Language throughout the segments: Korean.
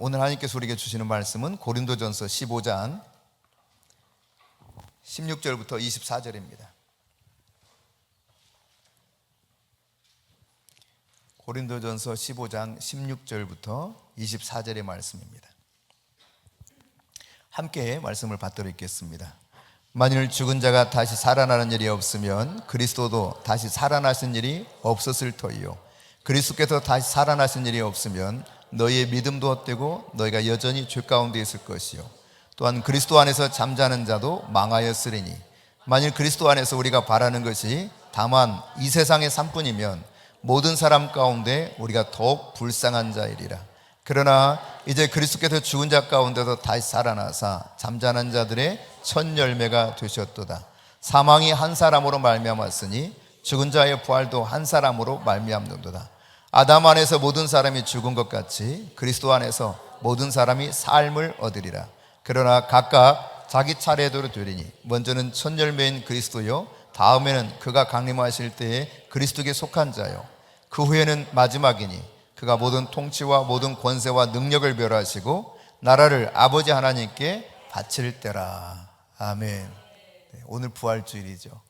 오늘 하나님께서 우리에게 주시는 말씀은 고린도전서 15장 16절부터 24절입니다. 고린도전서 15장 16절부터 24절의 말씀입니다. 함께 말씀을 받도록 읽겠습니다. 만일 죽은 자가 다시 살아나는 일이 없으면 그리스도도 다시 살아나신 일이 없었을 터이요, 그리스도께서 다시 살아나신 일이 없으면 너희의 믿음도 헛되고 너희가 여전히 죄 가운데 있을 것이요, 또한 그리스도 안에서 잠자는 자도 망하였으리니 만일 그리스도 안에서 우리가 바라는 것이 다만 이 세상의 삶뿐이면 모든 사람 가운데 우리가 더욱 불쌍한 자이리라. 그러나 이제 그리스도께서 죽은 자 가운데서 다시 살아나사 잠자는 자들의 첫 열매가 되셨도다. 사망이 한 사람으로 말미암았으니 죽은 자의 부활도 한 사람으로 말미암는도다. 아담 안에서 모든 사람이 죽은 것 같이 그리스도 안에서 모든 사람이 삶을 얻으리라. 그러나 각각 자기 차례대로 되리니 먼저는 첫 열매인 그리스도요, 다음에는 그가 강림하실 때에 그리스도께 속한 자요, 그 후에는 마지막이니 그가 모든 통치와 모든 권세와 능력을 멸하시고 나라를 아버지 하나님께 바칠 때라. 아멘. 오늘 부활주일이죠.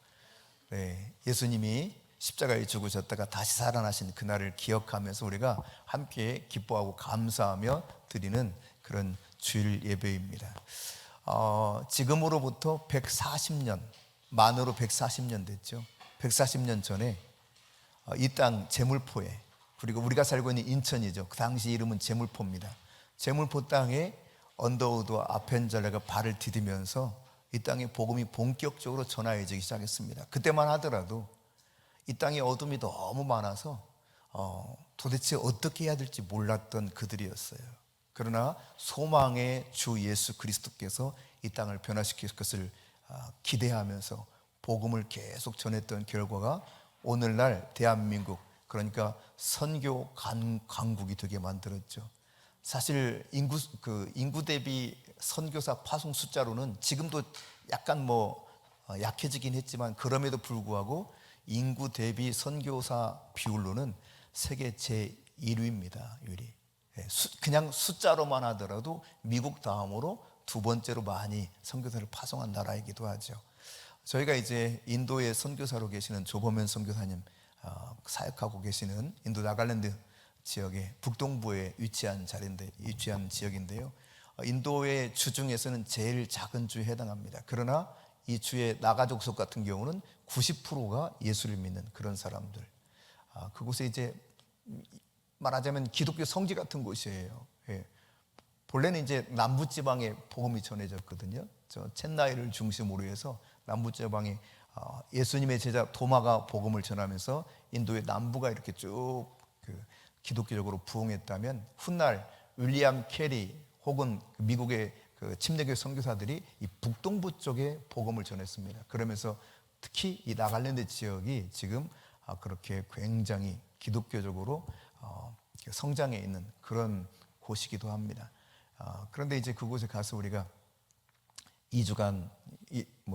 예수님이 십자가에 죽으셨다가 다시 살아나신 그날을 기억하면서 우리가 함께 기뻐하고 감사하며 드리는 그런 주일 예배입니다. 지금으로부터 140년, 만으로 140년 됐죠. 140년 전에 이 땅 제물포에, 그리고 우리가 살고 있는 인천이죠. 그 당시 이름은 제물포입니다. 제물포 땅에 언더우드 아펜젤러가 발을 디디면서 이 땅에 복음이 본격적으로 전하여지기 시작했습니다. 그때만 하더라도 이 땅에 어둠이 너무 많아서 도대체 어떻게 해야 될지 몰랐던 그들이었어요. 그러나 소망의 주 예수 그리스도께서 이 땅을 변화시킬 것을 기대하면서 복음을 계속 전했던 결과가 오늘날 대한민국, 그러니까 선교 강국이 되게 만들었죠. 사실 인구 대비 선교사 파송 숫자로는 지금도 약간 약해지긴 했지만 그럼에도 불구하고 인구 대비 선교사 비율로는 세계 제1위입니다. 그냥 숫자로만 하더라도 미국 다음으로 두 번째로 많이 선교사를 파송한 나라이기도 하죠. 저희가 이제 인도에 선교사로 계시는 조범현 선교사님 사역하고 계시는 인도 나갈랜드 지역의 북동부에 위치한 지역인데요. 인도의 주 중에서는 제일 작은 주에 해당합니다. 그러나 이 주의 나가족속 같은 경우는 90%가 예수를 믿는 그런 사람들. 그곳에 이제 말하자면 기독교 성지 같은 곳이에요. 본래는 이제 남부지방에 복음이 전해졌거든요. 저 첸나이를 중심으로 해서 남부지방에 예수님의 제자 도마가 복음을 전하면서 인도의 남부가 이렇게 쭉 기독교적으로 부흥했다면 훗날 윌리엄 캐리 혹은 미국의 침례교 선교사들이 이 북동부 쪽에 복음을 전했습니다. 그러면서 특히 이 나갈랜드 지역이 지금 그렇게 굉장히 기독교적으로 성장해 있는 그런 곳이기도 합니다. 그런데 이제 그곳에 가서 우리가 2주간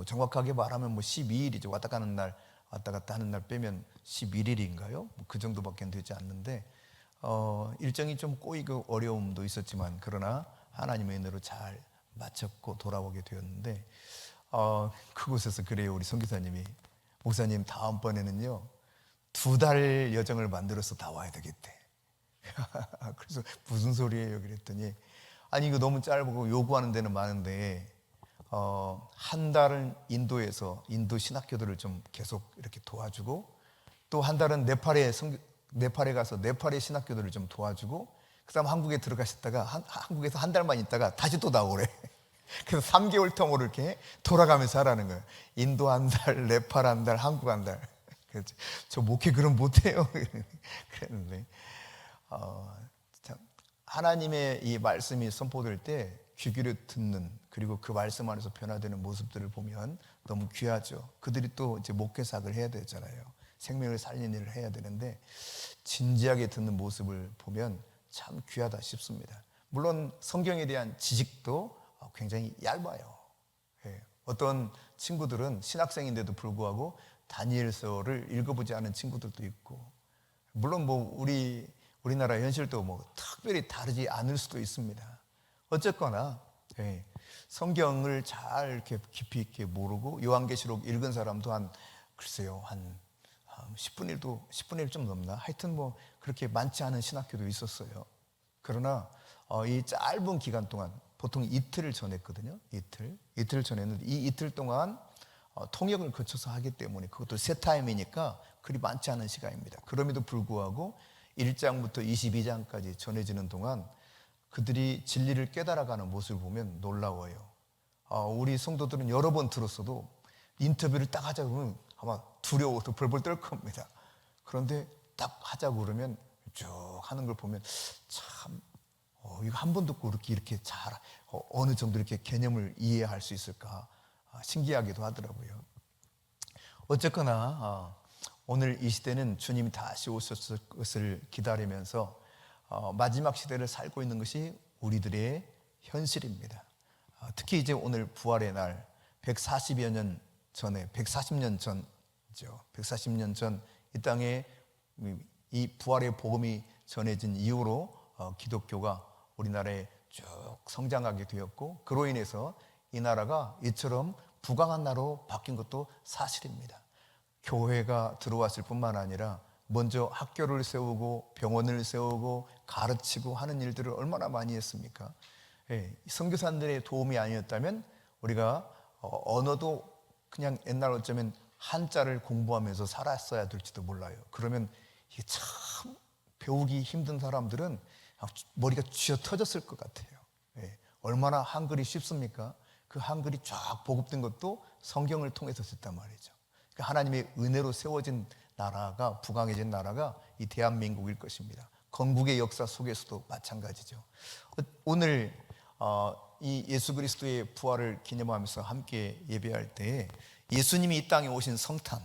정확하게 말하면 12일이죠. 왔다 갔다 하는 날 빼면 11일인가요? 그 정도밖에 되지 않는데 일정이 좀 꼬이고 어려움도 있었지만 그러나 하나님의 은혜로 잘 마쳤고 돌아오게 되었는데 그곳에서 그래요. 우리 선교사님이 목사님 다음번에는요 2달 여정을 만들어서 다 와야 되겠대. 그래서 무슨 소리예요? 그랬더니 아니 이거 너무 짧고 요구하는 데는 많은데 한 달은 인도에서 인도 신학교들을 좀 계속 이렇게 도와주고 또 한 달은 네팔에 가서 네팔의 신학교들을 좀 도와주고 그다음 한국에 들어가셨다가 한국에서 한 달만 있다가 다시 또 나오래. 그래서 3개월 통으로 이렇게 돌아가면서 하라는 거예요. 인도 한 달, 네팔 한 달, 한국 한 달. 그래서 저 목회 그럼 못해요. 그랬는데 참 하나님의 이 말씀이 선포될 때 귀 기울여 듣는, 그리고 그 말씀 안에서 변화되는 모습들을 보면 너무 귀하죠. 그들이 또 이제 목회사역을 해야 되잖아요. 생명을 살리는 일을 해야 되는데 진지하게 듣는 모습을 보면 참 귀하다 싶습니다. 물론 성경에 대한 지식도 굉장히 얇아요. 어떤 친구들은 신학생인데도 불구하고 다니엘서를 읽어보지 않은 친구들도 있고, 물론 우리나라 현실도 탁 특별히 다르지 않을 수도 있습니다. 어쨌거나 성경을 잘 이렇게 깊이 있게 모르고 요한계시록 읽은 사람도 글쎄요 한 10분의 1 좀 넘나? 하여튼 뭐 그렇게 많지 않은 신학교도 있었어요. 그러나 이 짧은 기간 동안 보통 이틀을 전했거든요. 이틀을 전했는데 이 이틀 동안 통역을 거쳐서 하기 때문에 그것도 세 타임이니까 그리 많지 않은 시간입니다. 그럼에도 불구하고 1장부터 22장까지 전해지는 동안 그들이 진리를 깨달아가는 모습을 보면 놀라워요. 우리 성도들은 여러 번 들었어도 인터뷰를 딱 하자 그러면 아마 두려워서 벌벌 떨 겁니다. 그런데 딱 하자고 그러면 쭉 하는 걸 보면 참 이거 한 번 듣고 이렇게 잘 어느 정도 이렇게 개념을 이해할 수 있을까 신기하기도 하더라고요. 어쨌거나 오늘 이 시대는 주님이 다시 오셨을 것을 기다리면서 마지막 시대를 살고 있는 것이 우리들의 현실입니다. 특히 이제 오늘 부활의 날 140여 년 전에 140년 전이죠. 140년 전 이 땅에 이 부활의 복음이 전해진 이후로 기독교가 우리나라에 쭉 성장하게 되었고 그로 인해서 이 나라가 이처럼 부강한 나라로 바뀐 것도 사실입니다. 교회가 들어왔을 뿐만 아니라 먼저 학교를 세우고 병원을 세우고 가르치고 하는 일들을 얼마나 많이 했습니까? 선교사들의 도움이 아니었다면 우리가 언어도 그냥 옛날 어쩌면 한자를 공부하면서 살았어야 될지도 몰라요. 그러면 이게 참 배우기 힘든 사람들은 머리가 쥐어 터졌을 것 같아요. 얼마나 한글이 쉽습니까? 그 한글이 쫙 보급된 것도 성경을 통해서 됐단 말이죠. 그러니까 하나님의 은혜로 세워진 나라가 부강해진 나라가 이 대한민국일 것입니다. 건국의 역사 속에서도 마찬가지죠. 오늘 이 예수 그리스도의 부활을 기념하면서 함께 예배할 때 예수님이 이 땅에 오신 성탄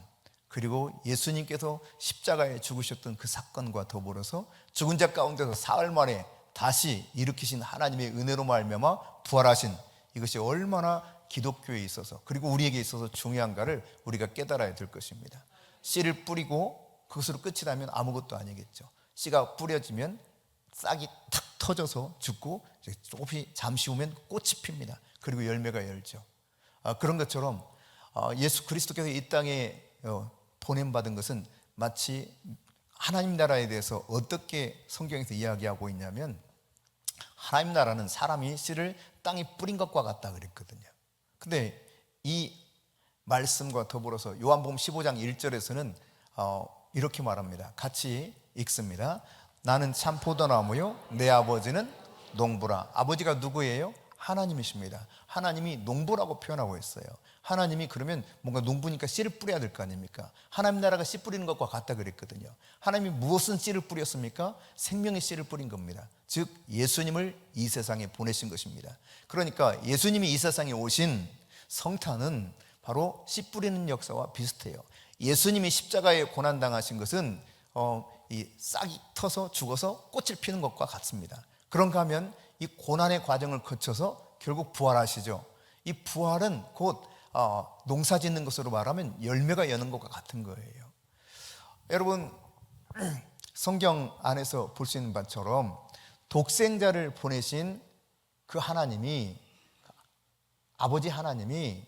그리고 예수님께서 십자가에 죽으셨던 그 사건과 더불어서 죽은 자 가운데서 사흘 만에 다시 일으키신 하나님의 은혜로 말미암아 부활하신 이것이 얼마나 기독교에 있어서 그리고 우리에게 있어서 중요한가를 우리가 깨달아야 될 것입니다. 씨를 뿌리고 그것으로 끝이 나면 아무것도 아니겠죠. 씨가 뿌려지면 싹이 탁 터져서 죽고 조금씩 잠시 후면 꽃이 핍니다. 그리고 열매가 열죠. 그런 것처럼 예수 그리스도께서 이 땅에 보냄받은 것은 마치 하나님 나라에 대해서 어떻게 성경에서 이야기하고 있냐면 하나님 나라는 사람이 씨를 땅에 뿌린 것과 같다 그랬거든요. 근데 이 말씀과 더불어서 요한복음 15장 1절에서는 이렇게 말합니다. 같이 읽습니다. 나는 참 포도나무요 내 아버지는 농부라. 아버지가 누구예요? 하나님이십니다. 하나님이 농부라고 표현하고 있어요. 하나님이 그러면 뭔가 농부니까 씨를 뿌려야 될 거 아닙니까? 하나님 나라가 씨 뿌리는 것과 같다 그랬거든요. 하나님이 무엇은 씨를 뿌렸습니까? 생명의 씨를 뿌린 겁니다. 즉 예수님을 이 세상에 보내신 것입니다. 그러니까 예수님이 이 세상에 오신 성탄은 바로 씨 뿌리는 역사와 비슷해요. 예수님이 십자가에 고난당하신 것은 이 싹이 터서 죽어서 꽃을 피는 것과 같습니다. 그런가 하면 이 고난의 과정을 거쳐서 결국 부활하시죠. 이 부활은 곧 농사 짓는 것으로 말하면 열매가 여는 것과 같은 거예요. 여러분 성경 안에서 볼 수 있는 바처럼 독생자를 보내신 그 하나님이 아버지 하나님이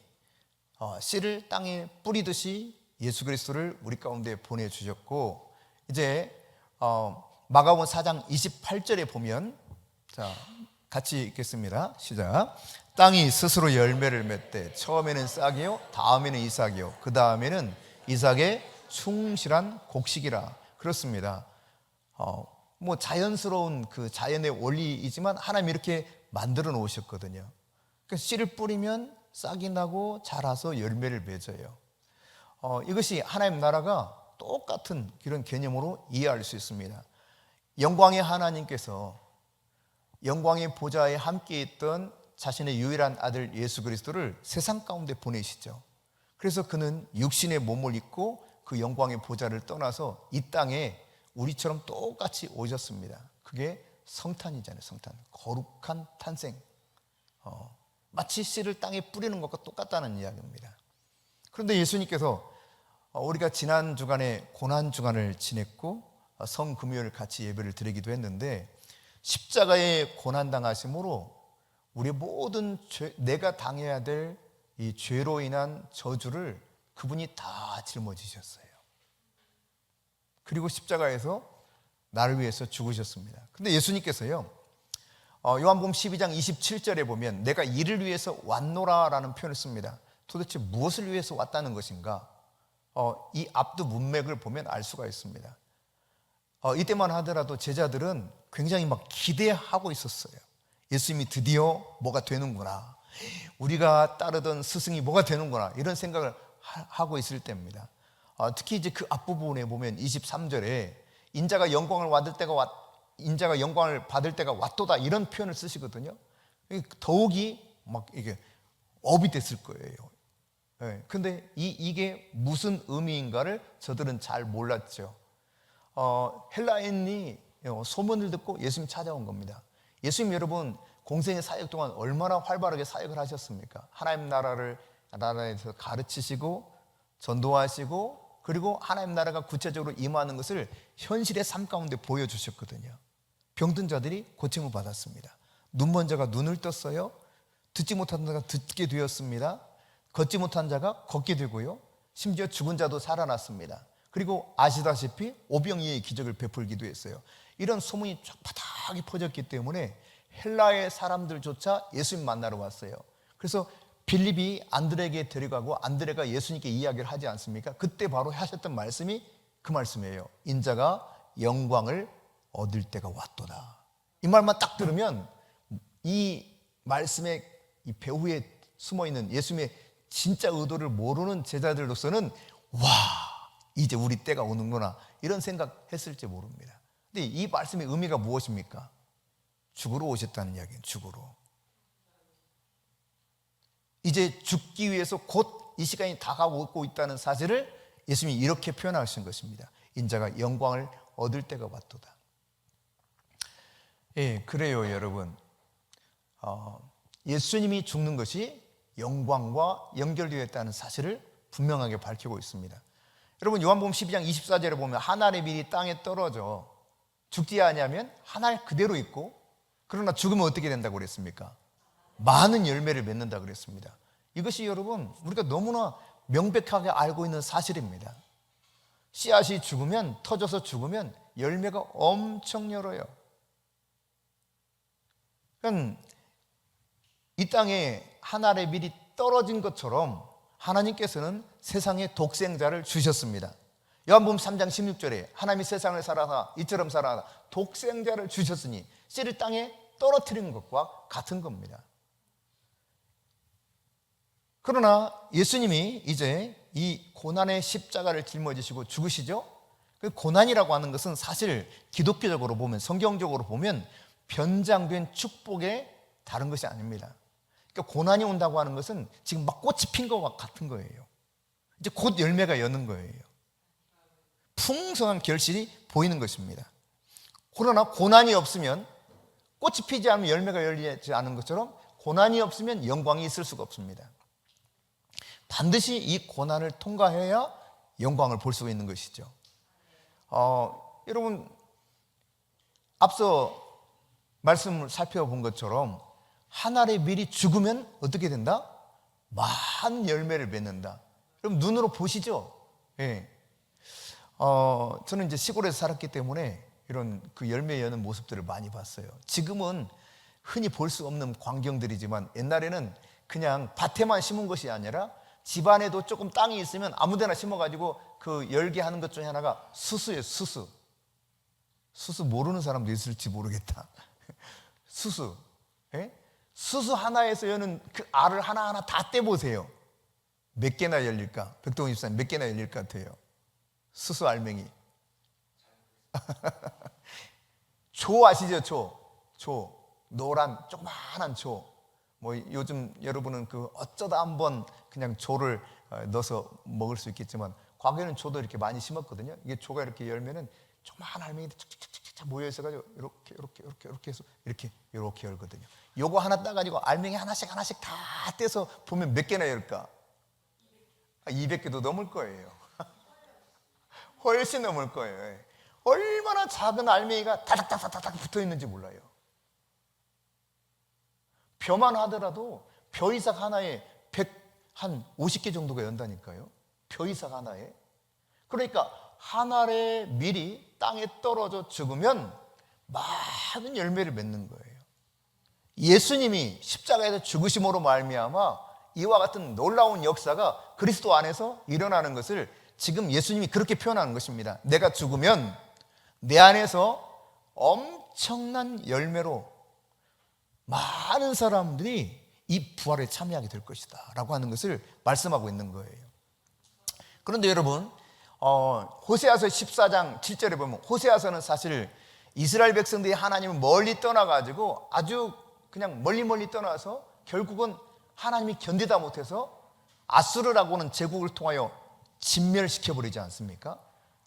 씨를 땅에 뿌리듯이 예수 그리스도를 우리 가운데 보내주셨고 이제 마가복음 4장 28절에 보면 자 같이 읽겠습니다. 시작. 땅이 스스로 열매를 맺되 처음에는 싹이요 다음에는 이삭이요 그 다음에는 이삭의 충실한 곡식이라. 그렇습니다. 뭐 자연스러운 그 자연의 원리이지만 하나님이 이렇게 만들어 놓으셨거든요. 그러니까 씨를 뿌리면 싹이 나고 자라서 열매를 맺어요. 이것이 하나님 나라가 똑같은 그런 개념으로 이해할 수 있습니다. 영광의 하나님께서 영광의 보좌에 함께 있던 자신의 유일한 아들 예수 그리스도를 세상 가운데 보내시죠. 그래서 그는 육신의 몸을 입고 그 영광의 보좌를 떠나서 이 땅에 우리처럼 똑같이 오셨습니다. 그게 성탄이잖아요. 성탄. 거룩한 탄생. 마치 씨를 땅에 뿌리는 것과 똑같다는 이야기입니다. 그런데 예수님께서 우리가 지난 주간에 고난 주간을 지냈고 성금요일 같이 예배를 드리기도 했는데 십자가에 고난당하심으로 우리의 모든 내가 당해야 될 이 죄로 인한 저주를 그분이 다 짊어지셨어요. 그리고 십자가에서 나를 위해서 죽으셨습니다. 근데 예수님께서요, 요한복음 12장 27절에 보면 내가 이를 위해서 왔노라라는 표현을 씁니다. 도대체 무엇을 위해서 왔다는 것인가? 이 앞뒤 문맥을 보면 알 수가 있습니다. 이때만 하더라도 제자들은 굉장히 막 기대하고 있었어요. 예수님이 드디어 뭐가 되는구나, 우리가 따르던 스승이 뭐가 되는구나, 이런 생각을 하고 있을 때입니다. 특히 이제 그 앞부분에 보면 23절에 인자가 영광을 받을 때가 왔도다, 이런 표현을 쓰시거든요. 더욱이 막 이게 업이 됐을 거예요. 근데 이게 무슨 의미인가를 저들은 잘 몰랐죠. 헬라인이 소문을 듣고 예수님 찾아온 겁니다. 예수님 여러분 공생의 사역 동안 얼마나 활발하게 사역을 하셨습니까? 하나님 나라에서 가르치시고 전도하시고, 그리고 하나님 나라가 구체적으로 임하는 것을 현실의 삶 가운데 보여주셨거든요. 병든 자들이 고침을 받았습니다. 눈먼 자가 눈을 떴어요. 듣지 못한 자가 듣게 되었습니다. 걷지 못한 자가 걷게 되고요, 심지어 죽은 자도 살아났습니다. 그리고 아시다시피 오병이의 기적을 베풀기도 했어요. 이런 소문이 쫙 바닥이 퍼졌기 때문에 헬라의 사람들조차 예수님 만나러 왔어요. 그래서 빌립이 안드레에게 데려가고 안드레가 예수님께 이야기를 하지 않습니까? 그때 바로 하셨던 말씀이 그 말씀이에요. 인자가 영광을 얻을 때가 왔도다. 이 말만 딱 들으면 이 말씀의 이 배후에 숨어있는 예수님의 진짜 의도를 모르는 제자들로서는 와, 이제 우리 때가 오는구나, 이런 생각했을지 모릅니다. 근데 이 말씀의 의미가 무엇입니까? 죽으러 오셨다는 이야기예요. 죽으러. 이제 죽기 위해서 곧 이 시간이 다가오고 있다는 사실을 예수님이 이렇게 표현하신 것입니다. 인자가 영광을 얻을 때가 왔도다. 예, 그래요 여러분. 예수님이 죽는 것이 영광과 연결되어 있다는 사실을 분명하게 밝히고 있습니다. 여러분 요한복음 12장 24절에 보면 한 알의 밀이 땅에 떨어져 죽지 아니하면 한 알 그대로 있고, 그러나 죽으면 어떻게 된다고 그랬습니까? 많은 열매를 맺는다고 그랬습니다. 이것이 여러분 우리가 너무나 명백하게 알고 있는 사실입니다. 씨앗이 죽으면, 터져서 죽으면 열매가 엄청 열어요. 그러니까 이 땅에 한 알의 밀이 떨어진 것처럼 하나님께서는 세상에 독생자를 주셨습니다. 요한복음 3장 16절에 하나님이 세상을 사랑하사 이처럼 사랑하사 독생자를 주셨으니 씨를 땅에 떨어뜨리는 것과 같은 겁니다. 그러나 예수님이 이제 이 고난의 십자가를 짊어지시고 죽으시죠. 그 고난이라고 하는 것은 사실 기독교적으로 보면, 성경적으로 보면 변장된 축복의 다른 것이 아닙니다. 그러니까 고난이 온다고 하는 것은 지금 막 꽃이 핀 것과 같은 거예요. 이제 곧 열매가 여는 거예요. 풍성한 결실이 보이는 것입니다. 그러나 고난이 없으면, 꽃이 피지 않으면 열매가 열리지 않은 것처럼 고난이 없으면 영광이 있을 수가 없습니다. 반드시 이 고난을 통과해야 영광을 볼 수 있는 것이죠. 여러분 앞서 말씀을 살펴본 것처럼 한 알의 밀이 죽으면 어떻게 된다? 많은 열매를 맺는다. 여러분 눈으로 보시죠. 예. 저는 이제 시골에서 살았기 때문에 이런 그 열매 여는 모습들을 많이 봤어요. 지금은 흔히 볼 수 없는 광경들이지만 옛날에는 그냥 밭에만 심은 것이 아니라 집안에도 조금 땅이 있으면 아무데나 심어가지고 그 열게 하는 것 중에 하나가 수수예요. 수수. 수수 모르는 사람도 있을지 모르겠다. 수수. 예? 수수 하나에서 여는 그 알을 하나하나 다 떼보세요. 몇 개나 열릴까? 백동원 집사님 몇 개나 열릴 것 같아요? 수수 알맹이. 조 아시죠? 조. 노란 조그마한 조. 뭐 요즘 여러분은 그 어쩌다 한번 그냥 조를 넣어서 먹을 수 있겠지만 과거에는 조도 이렇게 많이 심었거든요. 이게 조가 이렇게 열면은 조그마한 알맹이들 착착착착 모여 있어가지고 이렇게 해서 이렇게 열거든요. 요거 하나 따가지고 알맹이 하나씩 다 떼서 보면 몇 개나 열까? 200개도 넘을 거예요. 훨씬 넘을 거예요. 얼마나 작은 알맹이가 다닥다닥 붙어 있는지 몰라요. 벼만 하더라도 벼 이삭 하나에 한 50개 정도가 연다니까요. 벼 이삭 하나에. 그러니까 한 알의 밀이 땅에 떨어져 죽으면 많은 열매를 맺는 거예요. 예수님이 십자가에서 죽으심으로 말미암아 이와 같은 놀라운 역사가 그리스도 안에서 일어나는 것을 지금 예수님이 그렇게 표현하는 것입니다. 내가 죽으면 내 안에서 엄청난 열매로 많은 사람들이 이 부활에 참여하게 될 것이다 라고 하는 것을 말씀하고 있는 거예요. 그런데 여러분, 호세아서 14장 7절에 보면, 호세아서는 사실 이스라엘 백성들이 하나님을 멀리 떠나가지고 아주 그냥 멀리 떠나서 결국은 하나님이 견디다 못해서 아수르라고 하는 제국을 통하여 진멸시켜버리지 않습니까?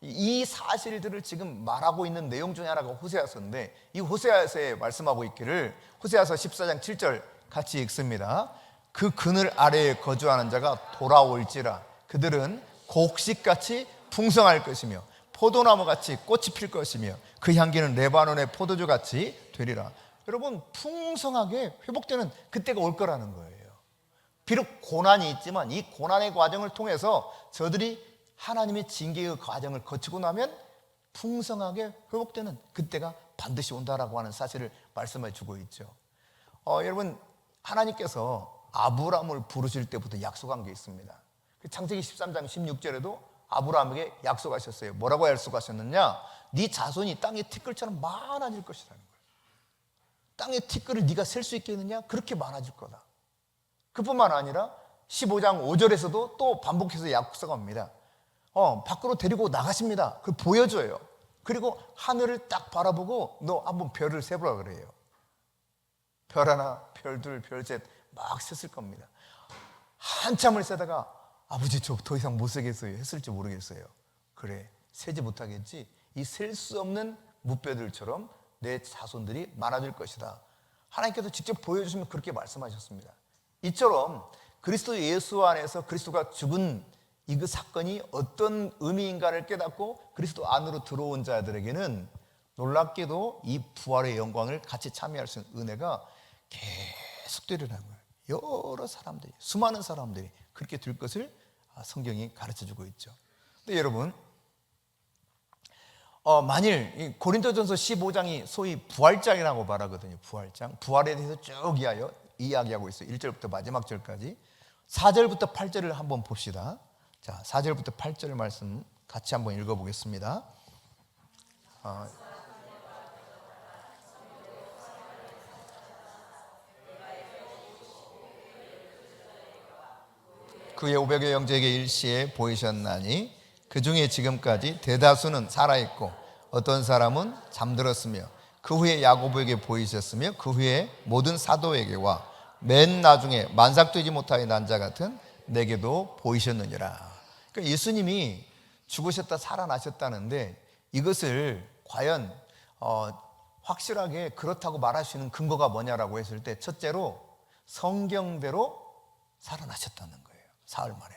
이 사실들을 지금 말하고 있는 내용 중에 하나가 호세아서인데, 이 호세아서에 말씀하고 있기를, 호세아서 14장 7절 같이 읽습니다. 그 그늘 아래에 거주하는 자가 돌아올지라. 그들은 곡식같이 풍성할 것이며 포도나무같이 꽃이 필 것이며 그 향기는 레바논의 포도주같이 되리라. 여러분, 풍성하게 회복되는 그때가 올 거라는 거예요. 비록 고난이 있지만 이 고난의 과정을 통해서 저들이 하나님의 징계의 과정을 거치고 나면 풍성하게 회복되는 그때가 반드시 온다라고 하는 사실을 말씀해 주고 있죠. 여러분, 하나님께서 아브라함을 부르실 때부터 약속한 게 있습니다. 창세기 13장 16절에도 아브라함에게 약속하셨어요. 뭐라고 약속하셨느냐? 네 자손이 땅의 티끌처럼 많아질 것이라는 거예요. 땅의 티끌을 네가 셀 수 있겠느냐? 그렇게 많아질 거다. 그뿐만 아니라 15장 5절에서도 또 반복해서 약속합니다. 밖으로 데리고 나가십니다. 그걸 보여줘요. 그리고 하늘을 딱 바라보고 너 한번 별을 세보라 그래요. 별 하나, 별 둘, 별 셋 막 셌을 겁니다. 한참을 세다가 아버지 저 더 이상 못 세겠어요 했을지 모르겠어요. 그래, 세지 못하겠지. 이 셀 수 없는 무뼈들처럼 내 자손들이 많아질 것이다. 하나님께서 직접 보여주시면 그렇게 말씀하셨습니다. 이처럼 그리스도 예수 안에서 그리스도가 죽은 이 그 사건이 어떤 의미인가를 깨닫고 그리스도 안으로 들어온 자들에게는 놀랍게도 이 부활의 영광을 같이 참여할 수 있는 은혜가 계속 되리라는 거예요. 여러 사람들이, 수많은 사람들이 그렇게 될 것을 성경이 가르쳐주고 있죠. 근데 여러분, 만일 고린도전서 15장이 소위 부활장이라고 말하거든요. 부활장, 부활에 대해서 쭉 이야기하고 있어요. 1절부터 마지막 절까지. 4절부터 8절을 한번 봅시다. 자, 4절부터 8절 말씀 같이 한번 읽어보겠습니다. 그의 500여 형제에게 일시에 보이셨나니 그 중에 지금까지 대다수는 살아있고 어떤 사람은 잠들었으며 그 후에 야고보에게 보이셨으며 그 후에 모든 사도에게와 맨 나중에 만삭되지 못하여 난 자 같은 내게도 보이셨느니라. 그러니까 예수님이 죽으셨다 살아나셨다는데 이것을 과연 확실하게 그렇다고 말할 수 있는 근거가 뭐냐라고 했을 때, 첫째로 성경대로 살아나셨다는 거예요. 사흘 만에.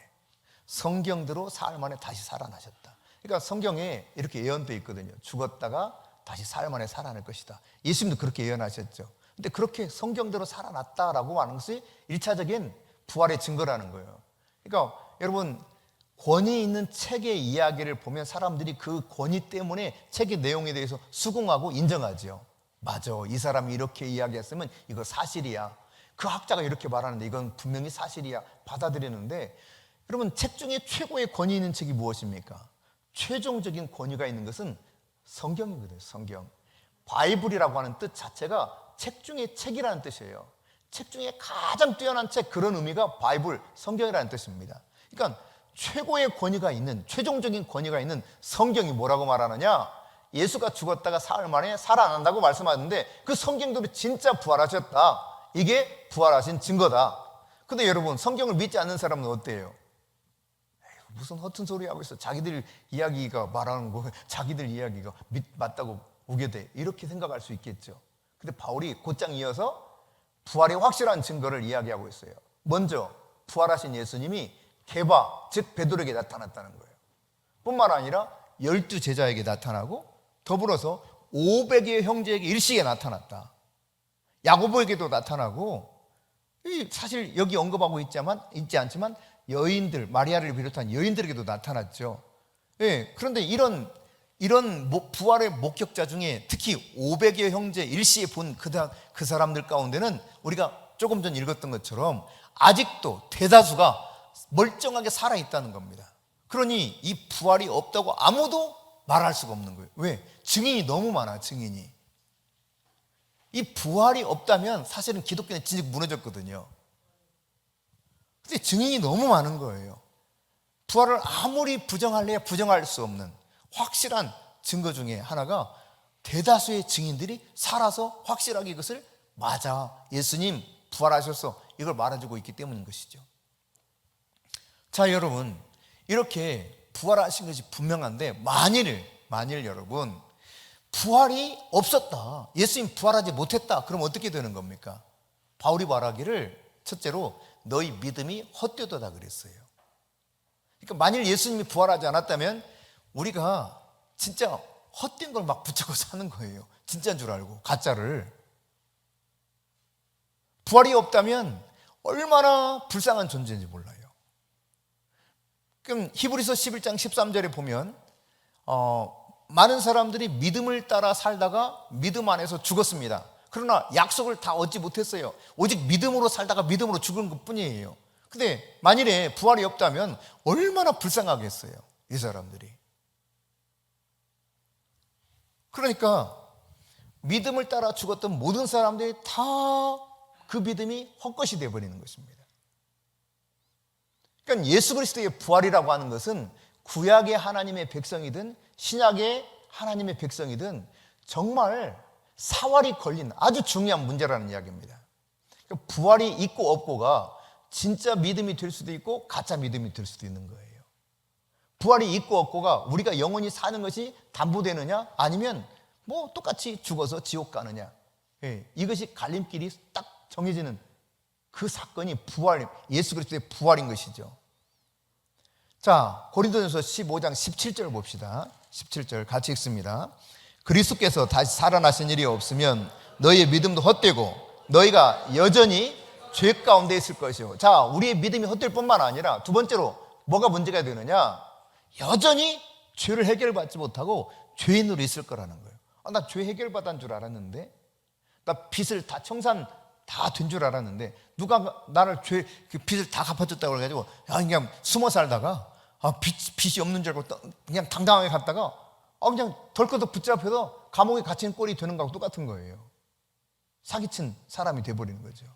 성경대로 사흘 만에 다시 살아나셨다. 그러니까 성경에 이렇게 예언되어 있거든요. 죽었다가 다시 사흘 만에 살아날 것이다. 예수님도 그렇게 예언하셨죠. 근데 그렇게 성경대로 살아났다라고 하는 것이 1차적인 부활의 증거라는 거예요. 그러니까 여러분, 권위 있는 책의 이야기를 보면 사람들이 그 권위 때문에 책의 내용에 대해서 수긍하고 인정하죠. 맞아, 이 사람이 이렇게 이야기했으면 이거 사실이야. 그 학자가 이렇게 말하는데 이건 분명히 사실이야. 받아들이는데, 여러분, 책 중에 최고의 권위 있는 책이 무엇입니까? 최종적인 권위가 있는 것은 성경이거든요. 성경. 바이블이라고 하는 뜻 자체가 책 중에 책이라는 뜻이에요. 책 중에 가장 뛰어난 책, 그런 의미가 바이블, 성경이라는 뜻입니다. 그러니까 최고의 권위가 있는, 최종적인 권위가 있는 성경이 뭐라고 말하느냐? 예수가 죽었다가 사흘 만에 살아난다고 말씀하는데 그 성경대로 진짜 부활하셨다. 이게 부활하신 증거다. 근데 여러분, 성경을 믿지 않는 사람은 어때요? 무슨 허튼 소리 하고 있어. 자기들 이야기가 말하는 거, 자기들 이야기가 맞다고 우게 돼. 이렇게 생각할 수 있겠죠. 근데 바울이 곧장 이어서 부활의 확실한 증거를 이야기하고 있어요. 먼저 부활하신 예수님이 게바, 즉 베드로에게 나타났다는 거예요. 뿐만 아니라 12 제자에게 나타나고 더불어서 500의 형제에게 일시에 나타났다. 야고보에게도 나타나고 사실 여기 언급하고 있지 않지만 여인들, 마리아를 비롯한 여인들에게도 나타났죠. 예, 그런데 이런 부활의 목격자 중에 특히 500여 형제 일시에 본 그 사람들 가운데는 우리가 조금 전 읽었던 것처럼 아직도 대다수가 멀쩡하게 살아있다는 겁니다. 그러니 이 부활이 없다고 아무도 말할 수가 없는 거예요. 왜? 증인이 너무 많아, 증인이. 이 부활이 없다면 사실은 기독교는 진짜 무너졌거든요. 근데 증인이 너무 많은 거예요. 부활을 아무리 부정할래야 부정할 수 없는 확실한 증거 중에 하나가 대다수의 증인들이 살아서 확실하게 이것을 맞아, 예수님 부활하셔서 이걸 말해주고 있기 때문인 것이죠. 자, 여러분, 이렇게 부활하신 것이 분명한데 만일 여러분 부활이 없었다, 예수님 부활하지 못했다, 그럼 어떻게 되는 겁니까? 바울이 말하기를 첫째로 너희 믿음이 헛되도다 그랬어요. 그러니까 만일 예수님이 부활하지 않았다면 우리가 진짜 헛된 걸 막 붙잡고 사는 거예요. 진짜인 줄 알고, 가짜를. 부활이 없다면 얼마나 불쌍한 존재인지 몰라요. 그럼 히브리서 11장 13절에 보면 많은 사람들이 믿음을 따라 살다가 믿음 안에서 죽었습니다. 그러나 약속을 다 얻지 못했어요. 오직 믿음으로 살다가 믿음으로 죽은 것뿐이에요. 근데 만일에 부활이 없다면 얼마나 불쌍하겠어요, 이 사람들이. 그러니까 믿음을 따라 죽었던 모든 사람들이 다 그 믿음이 헛것이 되어버리는 것입니다. 그러니까 예수 그리스도의 부활이라고 하는 것은 구약의 하나님의 백성이든 신약의 하나님의 백성이든 정말 사활이 걸린 아주 중요한 문제라는 이야기입니다. 그러니까 부활이 있고 없고가 진짜 믿음이 될 수도 있고 가짜 믿음이 될 수도 있는 거예요. 부활이 있고 없고가 우리가 영원히 사는 것이 담보되느냐, 아니면 뭐 똑같이 죽어서 지옥 가느냐, 이것이 갈림길이 딱 정해지는 그 사건이 부활, 예수 그리스도의 부활인 것이죠. 자, 고린도전서 15장 17절 봅시다. 17절 같이 읽습니다. 그리스도께서 다시 살아나신 일이 없으면 너희의 믿음도 헛되고 너희가 여전히 죄 가운데 있을 것이요. 자, 우리의 믿음이 헛될 뿐만 아니라 두 번째로 뭐가 문제가 되느냐, 여전히 죄를 해결받지 못하고 죄인으로 있을 거라는 거예요. 나 죄 해결받은 줄 알았는데, 나 빚을 다 청산 다 된 줄 알았는데 누가 나를 빚을 다 갚아줬다고 그래가지고 그냥 숨어 살다가 빚이 없는 줄 알고 그냥 당당하게 갔다가 그냥 덜커덕 붙잡혀서 감옥에 갇힌 꼴이 되는 거하고 똑같은 거예요. 사기친 사람이 돼버리는 거죠.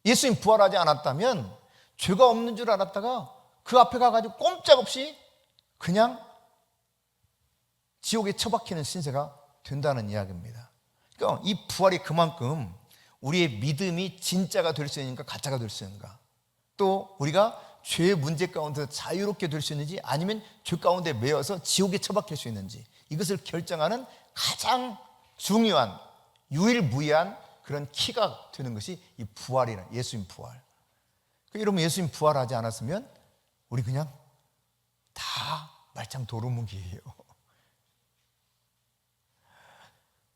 예수님 부활하지 않았다면 죄가 없는 줄 알았다가 그 앞에 가가지고 꼼짝없이 그냥 지옥에 처박히는 신세가 된다는 이야기입니다. 그러니까 이 부활이 그만큼 우리의 믿음이 진짜가 될 수 있는가 가짜가 될 수 있는가, 또 우리가 죄의 문제 가운데서 자유롭게 될 수 있는지 아니면 죄 가운데 매여서 지옥에 처박힐 수 있는지, 이것을 결정하는 가장 중요한 유일무이한 그런 키가 되는 것이 이 부활이라, 예수님 부활. 그러니까 여러분, 예수님 부활하지 않았으면 우리 그냥 다 말짱 도루묵이에요.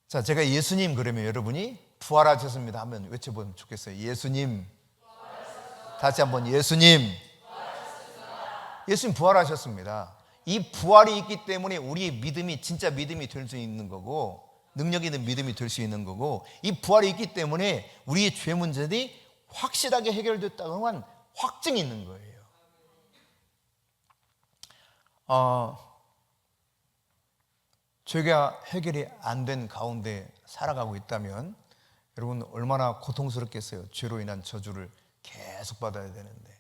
자, 제가 예수님 그러면 여러분이 부활하셨습니다 하면 외쳐보면 좋겠어요. 예수님. 다시 한번 예수님. 예수님 부활하셨습니다. 이 부활이 있기 때문에 우리의 믿음이 진짜 믿음이 될 수 있는 거고, 능력 있는 믿음이 될 수 있는 거고, 이 부활이 있기 때문에 우리의 죄 문제들이 확실하게 해결됐다고 하는 확증이 있는 거예요. 죄가 해결이 안 된 가운데 살아가고 있다면 여러분 얼마나 고통스럽겠어요. 죄로 인한 저주를 계속 받아야 되는데,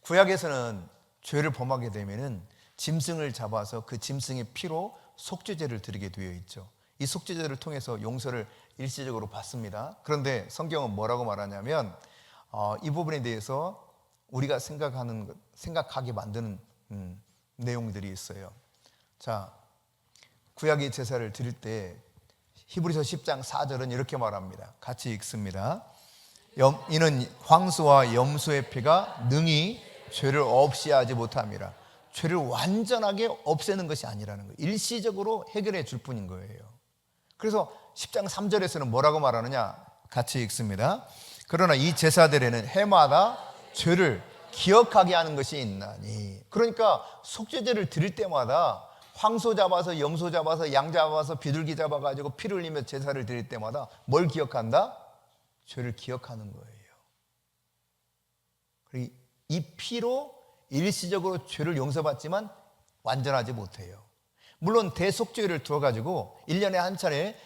구약에서는 죄를 범하게 되면은 짐승을 잡아서 그 짐승의 피로 속죄제를 드리게 되어 있죠. 이 속죄제를 통해서 용서를 일시적으로 받습니다. 그런데 성경은 뭐라고 말하냐면 이 부분에 대해서 우리가 생각하게 만드는 내용들이 있어요. 자, 구약의 제사를 드릴 때 히브리서 10장 4절은 이렇게 말합니다. 같이 읽습니다. 이는 황소와 염소의 피가 능히 죄를 없이 하지 못함이라. 죄를 완전하게 없애는 것이 아니라는 거예요. 일시적으로 해결해 줄 뿐인 거예요. 그래서 10장 3절에서는 뭐라고 말하느냐, 같이 읽습니다. 그러나 이 제사들에는 해마다 죄를 기억하게 하는 것이 있나니. 그러니까 속죄제를 드릴 때마다 황소 잡아서 염소 잡아서 양 잡아서 비둘기 잡아가지고 피를 흘리며 제사를 드릴 때마다 뭘 기억한다? 죄를 기억하는 거예요. 그리고 이 피로 일시적으로 죄를 용서받지만 완전하지 못해요. 물론 대속죄를 두어가지고 1년에 한 차례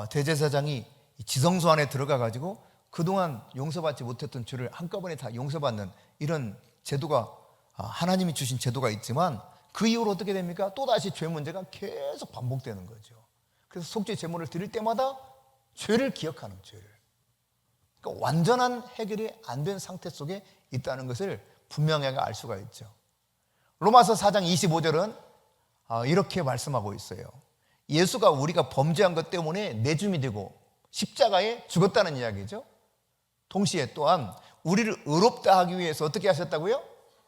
대제사장이 지성소 안에 들어가가지고 그동안 용서받지 못했던 죄를 한꺼번에 다 용서받는 이런 제도가 하나님이 주신 제도가 있지만 그 이후로 어떻게 됩니까? 또다시 죄 문제가 계속 반복되는 거죠. 그래서 속죄 제물을 드릴 때마다 죄를 기억하는 죄를. 그러니까 완전한 해결이 안 된 상태 속에 있다는 것을 분명하게 알 수가 있죠. 로마서 4장 25절은 이렇게 말씀하고 있어요. 예수가 우리가 범죄한 것 때문에 내줌이 되고 십자가에 죽었다는 이야기죠. 동시에 또한 우리를 의롭다 하기 위해서 어떻게 하셨다고요?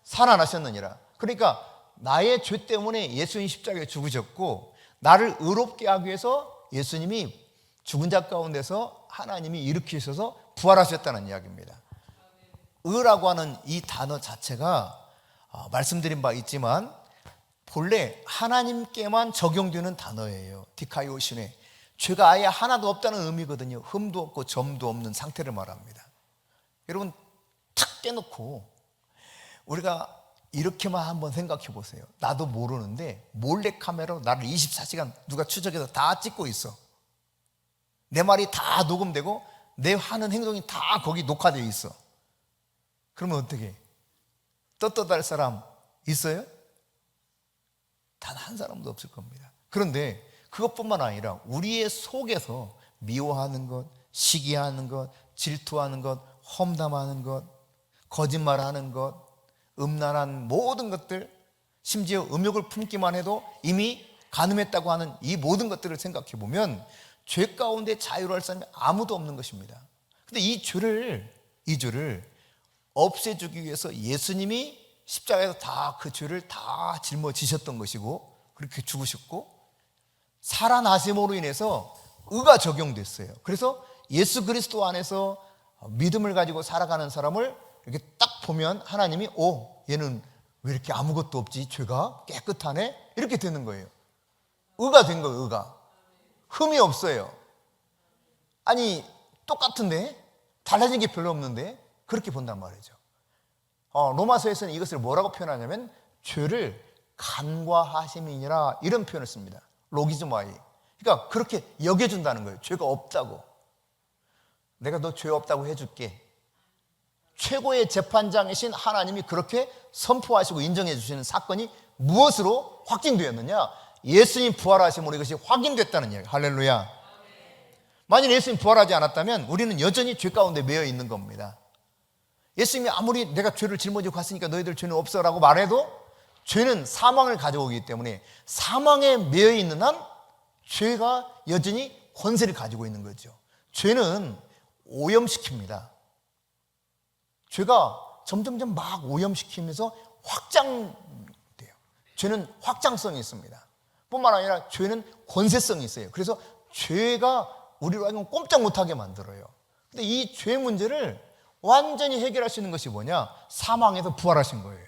살아나셨느니라. 그러니까 나의 죄 때문에 예수님 십자가에 죽으셨고 나를 의롭게 하기 위해서 예수님이 죽은 자 가운데서 하나님이 일으키셔서 부활하셨다는 이야기입니다. 의라고 하는 이 단어 자체가 말씀드린 바 있지만 본래 하나님께만 적용되는 단어예요. 디카이오시네. 죄가 아예 하나도 없다는 의미거든요. 흠도 없고 점도 없는 상태를 말합니다. 여러분 탁 깨놓고 우리가 이렇게만 한번 생각해 보세요. 나도 모르는데 몰래카메라로 나를 24시간 누가 추적해서 다 찍고 있어. 내 말이 다 녹음되고 내 하는 행동이 다 거기 녹화되어 있어. 그러면 어떻게? 떳떳할 사람 있어요? 단 한 사람도 없을 겁니다. 그런데 그것뿐만 아니라 우리의 속에서 미워하는 것, 시기하는 것, 질투하는 것, 험담하는 것, 거짓말하는 것, 음란한 모든 것들, 심지어 음욕을 품기만 해도 이미 간음했다고 하는 이 모든 것들을 생각해 보면 죄 가운데 자유로울 사람이 아무도 없는 것입니다. 근데 이 죄를 없애주기 위해서 예수님이 십자가에서 다 그 죄를 다 짊어지셨던 것이고 그렇게 죽으셨고 살아나심으로 인해서 의가 적용됐어요. 그래서 예수 그리스도 안에서 믿음을 가지고 살아가는 사람을 이렇게 딱 보면 하나님이 얘는 왜 이렇게 아무것도 없지? 죄가 깨끗하네? 이렇게 되는 거예요. 의가 된 거예요. 의가. 흠이 없어요. 아니 똑같은데? 달라진 게 별로 없는데? 그렇게 본단 말이죠. 로마서에서는 이것을 뭐라고 표현하냐면 죄를 간과하심이니라 이런 표현을 씁니다. 로기즈마이. 그러니까 그렇게 여겨준다는 거예요. 죄가 없다고. 내가 너 죄 없다고 해줄게. 최고의 재판장이신 하나님이 그렇게 선포하시고 인정해 주시는 사건이 무엇으로 확증되었느냐? 예수님 부활하심으로 이것이 확인됐다는 이야기. 할렐루야. 만일 예수님 부활하지 않았다면 우리는 여전히 죄 가운데 매여 있는 겁니다. 예수님이 아무리 내가 죄를 짊어지고 갔으니까 너희들 죄는 없어라고 말해도 죄는 사망을 가져오기 때문에 사망에 매여 있는 한 죄가 여전히 권세를 가지고 있는 거죠. 죄는 오염시킵니다. 죄가 점점점 막 오염시키면서 확장돼요. 죄는 확장성이 있습니다. 뿐만 아니라 죄는 권세성이 있어요. 그래서 죄가 우리로 하여금 꼼짝 못하게 만들어요. 근데 이 죄 문제를 완전히 해결할 수 있는 것이 뭐냐? 사망에서 부활하신 거예요.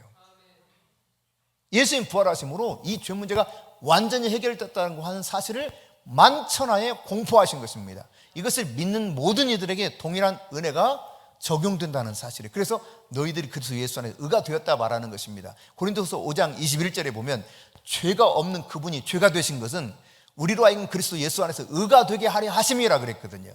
예수님 부활하심으로 이 죄 문제가 완전히 해결됐다는 하는 사실을 만천하에 공포하신 것입니다. 이것을 믿는 모든 이들에게 동일한 은혜가 적용된다는 사실이에요. 그래서 너희들이 그리스도 예수 안에 의가 되었다 말하는 것입니다. 고린도서 5장 21절에 보면 죄가 없는 그분이 죄가 되신 것은 우리로 하여금 그리스도 예수 안에서 의가 되게 하려 하심이라 그랬거든요.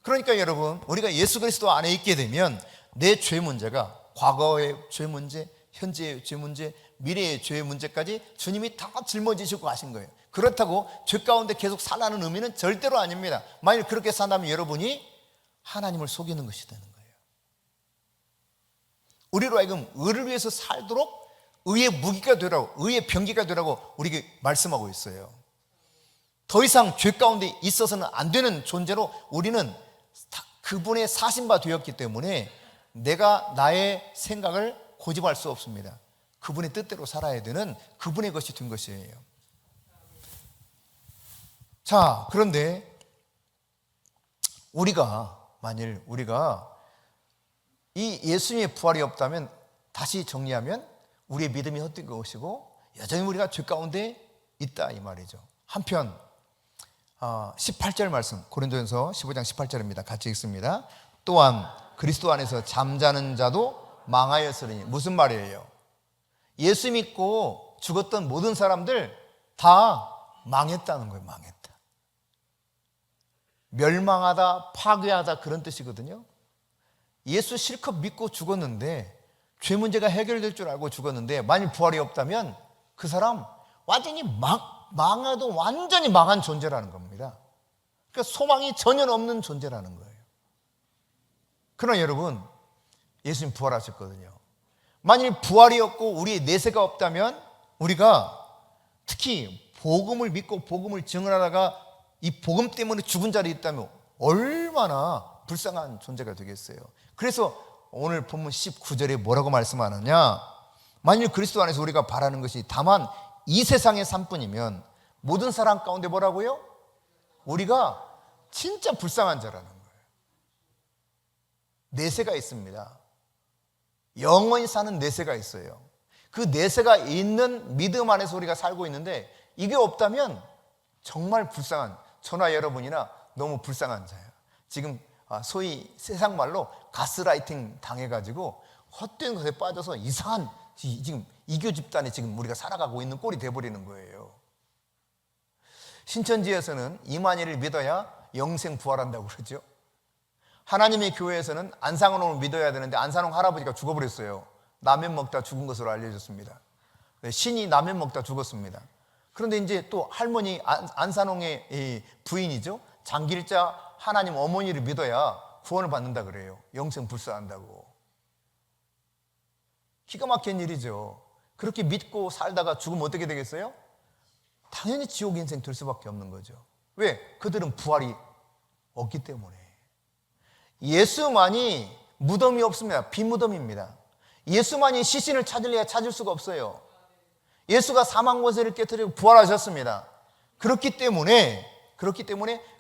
그러니까 여러분, 우리가 예수 그리스도 안에 있게 되면 내 죄 문제가 과거의 죄 문제, 현재의 죄 문제, 미래의 죄 문제까지 주님이 다 짊어지시고 가신 거예요. 그렇다고 죄 가운데 계속 살라는 의미는 절대로 아닙니다. 만일 그렇게 산다면 여러분이 하나님을 속이는 것이 되는 거예요. 우리로 하여금 의를 위해서 살도록 의의 무기가 되라고, 의의 병기가 되라고 우리에게 말씀하고 있어요. 더 이상 죄 가운데 있어서는 안 되는 존재로 우리는 그분의 사신바 되었기 때문에 내가 나의 생각을 고집할 수 없습니다. 그분의 뜻대로 살아야 되는 그분의 것이 된 것이에요. 자, 그런데 만일 우리가 이 예수님의 부활이 없다면, 다시 정리하면 우리의 믿음이 헛된 것이고 여전히 우리가 죄 가운데 있다 이 말이죠. 한편 18절 말씀, 고린도전서 15장 18절입니다. 같이 읽습니다. 또한 그리스도 안에서 잠자는 자도 망하였으니. 무슨 말이에요? 예수 믿고 죽었던 모든 사람들 다 망했다는 거예요. 망했다. 멸망하다, 파괴하다, 그런 뜻이거든요. 예수 실컷 믿고 죽었는데, 죄 문제가 해결될 줄 알고 죽었는데, 만일 부활이 없다면 그 사람 완전히 망해도 완전히 망한 존재라는 겁니다. 그러니까 소망이 전혀 없는 존재라는 거예요. 그러나 여러분, 예수님 부활하셨거든요. 만일 부활이 없고 우리의 내세가 없다면, 우리가 특히 복음을 믿고 복음을 증언하다가 이 복음 때문에 죽은 자리에 있다면 얼마나 불쌍한 존재가 되겠어요. 그래서 오늘 본문 19절에 뭐라고 말씀하느냐, 만일 그리스도 안에서 우리가 바라는 것이 다만 이 세상의 삶뿐이면 모든 사람 가운데 뭐라고요? 우리가 진짜 불쌍한 자라는 거예요. 내세가 있습니다. 영원히 사는 내세가 있어요. 그 내세가 있는 믿음 안에서 우리가 살고 있는데, 이게 없다면 정말 불쌍한, 저나 여러분이나 너무 불쌍한 자예요. 지금 소위 세상 말로 가스라이팅 당해가지고 헛된 것에 빠져서 이상한 지금 이교 집단에 지금 우리가 살아가고 있는 꼴이 돼버리는 거예요. 신천지에서는 이만희를 믿어야 영생 부활한다고 그러죠. 하나님의 교회에서는 안상홍을 믿어야 되는데 안상홍 할아버지가 죽어버렸어요. 라면 먹다 죽은 것으로 알려졌습니다. 신이 라면 먹다 죽었습니다. 그런데 이제 또 할머니 안산홍의 부인이죠, 장길자 하나님 어머니를 믿어야 구원을 받는다 그래요. 영생 불사한다고. 기가 막힌 일이죠. 그렇게 믿고 살다가 죽으면 어떻게 되겠어요? 당연히 지옥 인생 될 수밖에 없는 거죠. 왜? 그들은 부활이 없기 때문에. 예수만이 무덤이 없습니다. 빈무덤입니다. 예수만이 시신을 찾으려야 찾을 수가 없어요. 예수가 사망 권세를 깨뜨리고 부활하셨습니다. 그렇기 때문에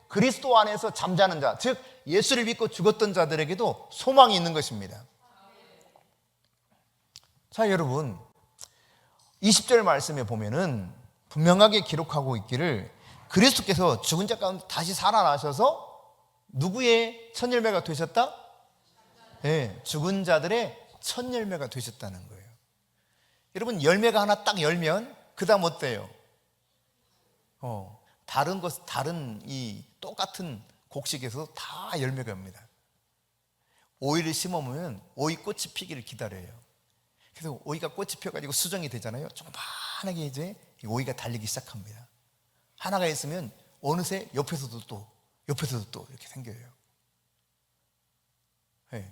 그리스도 안에서 잠자는 자, 즉 예수를 믿고 죽었던 자들에게도 소망이 있는 것입니다. 자, 여러분, 20절 말씀에 보면은 분명하게 기록하고 있기를, 그리스도께서 죽은 자 가운데 다시 살아나셔서 누구의 첫 열매가 되셨다? 네, 죽은 자들의 첫 열매가 되셨다는 거예요. 여러분, 열매가 하나 딱 열면 그 다음 어때요? 다른 이 똑같은 곡식에서 다 열매가 옵니다. 오이를 심어보면 오이 꽃이 피기를 기다려요. 그래서 오이가 꽃이 펴가지고 수정이 되잖아요. 조그만하게 이제 오이가 달리기 시작합니다. 하나가 있으면 어느새 옆에서도 또 이렇게 생겨요. 네.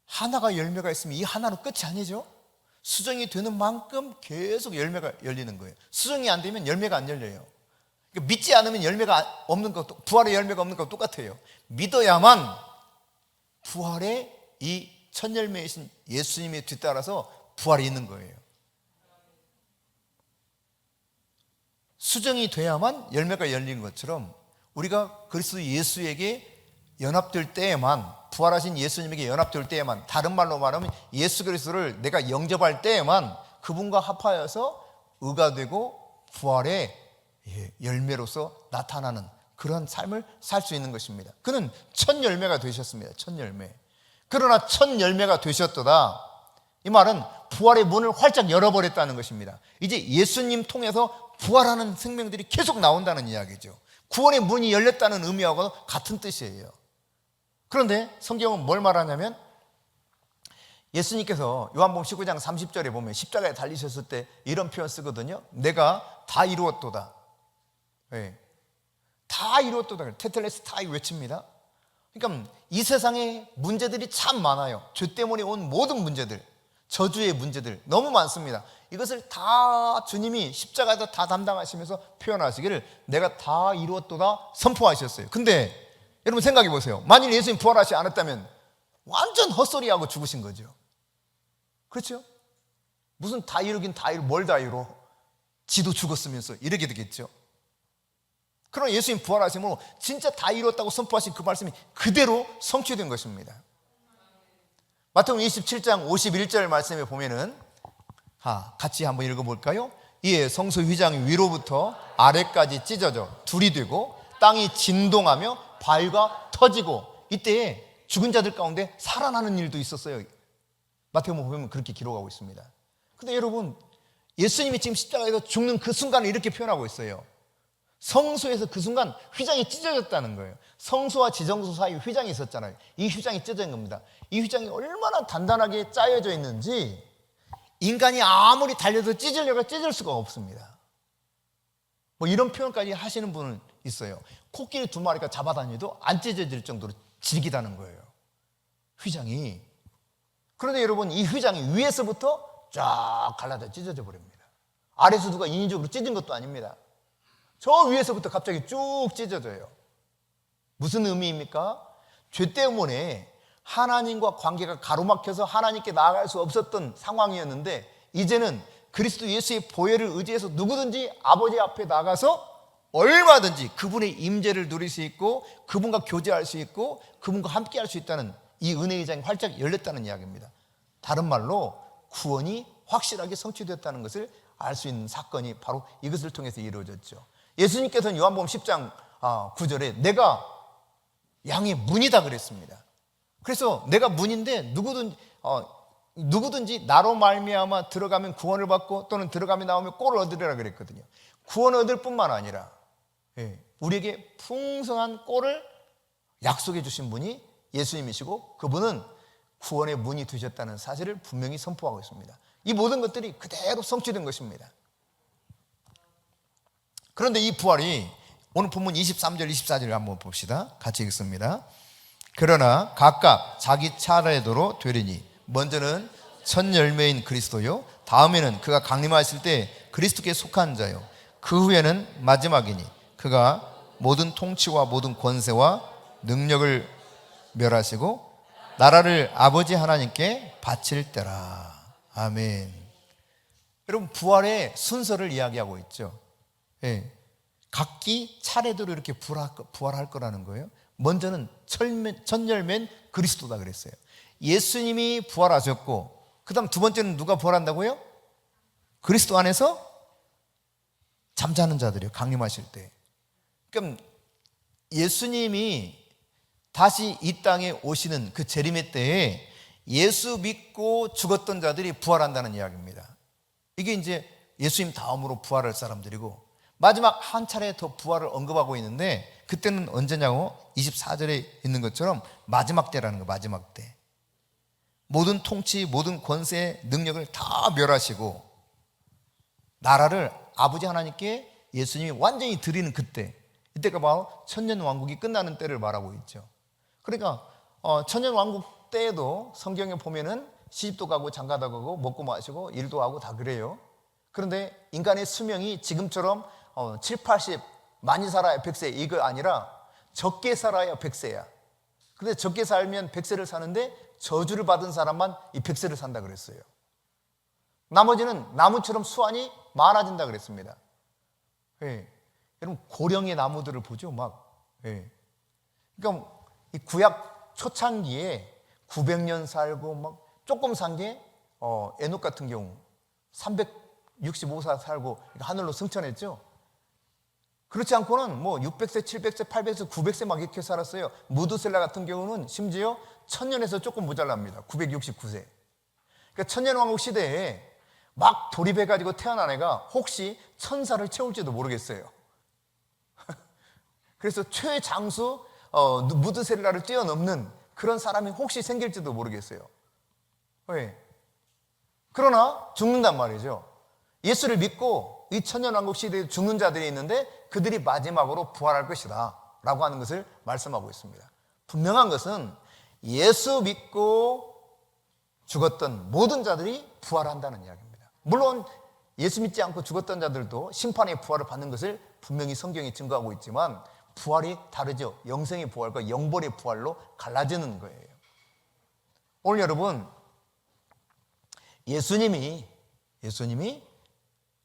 하나가 열매가 있으면 이 하나로 끝이 아니죠. 수정이 되는 만큼 계속 열매가 열리는 거예요. 수정이 안 되면 열매가 안 열려요. 그러니까 믿지 않으면 열매가 없는 것도, 부활의 열매가 없는 것도 똑같아요. 믿어야만 부활의 이 첫 열매이신 예수님에 뒤따라서 부활이 있는 거예요. 수정이 돼야만 열매가 열리는 것처럼 우리가 그리스도 예수에게 연합될 때에만, 부활하신 예수님에게 연합될 때에만, 다른 말로 말하면 예수 그리스도를 내가 영접할 때에만 그분과 합하여서 의가 되고 부활의 열매로서 나타나는 그런 삶을 살 수 있는 것입니다. 그는 첫 열매가 되셨습니다. 첫 열매. 그러나 첫 열매가 되셨도다, 이 말은 부활의 문을 활짝 열어버렸다는 것입니다. 이제 예수님 통해서 부활하는 생명들이 계속 나온다는 이야기죠. 구원의 문이 열렸다는 의미하고 같은 뜻이에요. 그런데 성경은 뭘 말하냐면, 예수님께서 요한복음 19장 30절에 보면 십자가에 달리셨을 때 이런 표현 쓰거든요. 내가 다 이루었도다. 네. 다 이루었도다. 테텔레스타이 외칩니다. 그러니까 이 세상에 문제들이 참 많아요. 죄 때문에 온 모든 문제들, 저주의 문제들 너무 많습니다. 이것을 다 주님이 십자가에서 다 담당하시면서 표현하시기를 내가 다 이루었도다 선포하셨어요. 근데 여러분 생각해 보세요. 만일 예수님 부활하지 않았다면 완전 헛소리하고 죽으신 거죠. 그렇죠? 무슨 다 이루긴 다 이루, 뭘 다 이루? 지도 죽었으면서 이렇게 되겠죠. 그러나 예수님 부활하심으로 진짜 다 이뤘다고 선포하신 그 말씀이 그대로 성취된 것입니다. 마태복음 27장 51절 말씀에 보면은 같이 한번 읽어볼까요? 이에 성소 휘장이 위로부터 아래까지 찢어져 둘이 되고 땅이 진동하며 바위가 터지고 이때에 죽은 자들 가운데 살아나는 일도 있었어요. 마태복음 보면 그렇게 기록하고 있습니다. 근데 여러분, 예수님이 지금 십자가에서 죽는 그 순간을 이렇게 표현하고 있어요. 성소에서 그 순간 휘장이 찢어졌다는 거예요. 성소와 지성소 사이에 휘장이 있었잖아요. 이 휘장이 찢어진 겁니다. 이 휘장이 얼마나 단단하게 짜여져 있는지 인간이 아무리 달려도 찢으려고 찢을 수가 없습니다. 뭐 이런 표현까지 하시는 분은 있어요. 코끼리 2마리가 잡아다녀도 안 찢어질 정도로 질기다는 거예요, 휘장이. 그런데 여러분, 이 휘장이 위에서부터 쫙 갈라져 찢어져 버립니다. 아래에서 누가 인위적으로 찢은 것도 아닙니다. 저 위에서부터 갑자기 쭉 찢어져요. 무슨 의미입니까? 죄 때문에 하나님과 관계가 가로막혀서 하나님께 나아갈 수 없었던 상황이었는데 이제는 그리스도 예수의 보혈을 의지해서 누구든지 아버지 앞에 나가서 얼마든지 그분의 임재를 누릴 수 있고 그분과 교제할 수 있고 그분과 함께 할 수 있다는 이 은혜의 장이 활짝 열렸다는 이야기입니다. 다른 말로 구원이 확실하게 성취됐다는 것을 알 수 있는 사건이 바로 이것을 통해서 이루어졌죠. 예수님께서는 요한복음 10장 9절에 내가 양의 문이다 그랬습니다. 그래서 내가 문인데 누구든지 나로 말미암아 들어가면 구원을 받고 또는 들어가면 나오면 꼴을 얻으리라 그랬거든요. 구원을 얻을 뿐만 아니라 우리에게 풍성한 꼴을 약속해 주신 분이 예수님이시고 그분은 구원의 문이 되셨다는 사실을 분명히 선포하고 있습니다. 이 모든 것들이 그대로 성취된 것입니다. 그런데 이 부활이 오늘 본문 23절 24절을 한번 봅시다. 같이 읽습니다. 그러나 각각 자기 차례대로 되리니 먼저는 첫 열매인 그리스도요 다음에는 그가 강림하실 때 그리스도께 속한 자요 그 후에는 마지막이니 그가 모든 통치와 모든 권세와 능력을 멸하시고 나라를 아버지 하나님께 바칠 때라. 아멘. 여러분, 부활의 순서를 이야기하고 있죠. 각기 차례대로 이렇게 부활할 거라는 거예요. 먼저는 첫 열매인 그리스도다 그랬어요. 예수님이 부활하셨고 그 다음 두 번째는 누가 부활한다고요? 그리스도 안에서 잠자는 자들이요, 강림하실 때. 그럼 예수님이 다시 이 땅에 오시는 그 재림의 때에 예수 믿고 죽었던 자들이 부활한다는 이야기입니다. 이게 이제 예수님 다음으로 부활할 사람들이고 마지막 한 차례 더 부활을 언급하고 있는데 그때는 언제냐고 24절에 있는 것처럼 마지막 때라는 거예요. 마지막 때. 모든 통치, 모든 권세, 능력을 다 멸하시고 나라를 아버지 하나님께 예수님이 완전히 드리는 그때, 이때가 바로 천년왕국이 끝나는 때를 말하고 있죠. 그러니까 천년왕국 때에도 성경에 보면은 시집도 가고 장가도 가고 먹고 마시고 일도 하고 다 그래요. 그런데 인간의 수명이 지금처럼 7, 80 많이 살아야 100세 이거 아니라 적게 살아야 100세야. 근데 적게 살면 100세를 사는데 저주를 받은 사람만 이 100세를 산다 그랬어요. 나머지는 나무처럼 수완이 많아진다 그랬습니다. 여러분, 고령의 나무들을 보죠. 그러니까 이 구약 초창기에 900년 살고 막 조금 산 게 에녹 같은 경우 365살 살고 하늘로 승천했죠. 그렇지 않고는 뭐 600세, 700세, 800세, 900세 막 이렇게 살았어요. 무드셀라 같은 경우는 심지어 1000년에서 조금 모자랍니다. 969세. 그러니까 천년왕국 시대에 막 돌입해가지고 태어난 애가 혹시 1000살을 채울지도 모르겠어요. 그래서 최장수 무드셀라를 뛰어넘는 그런 사람이 혹시 생길지도 모르겠어요. 왜? 그러나 죽는단 말이죠. 예수를 믿고 이 천년왕국 시대에 죽는 자들이 있는데 그들이 마지막으로 부활할 것이다 라고 하는 것을 말씀하고 있습니다. 분명한 것은 예수 믿고 죽었던 모든 자들이 부활한다는 이야기입니다. 물론 예수 믿지 않고 죽었던 자들도 심판의 부활을 받는 것을 분명히 성경이 증거하고 있지만 부활이 다르죠. 영생의 부활과 영벌의 부활로 갈라지는 거예요. 오늘 여러분, 예수님이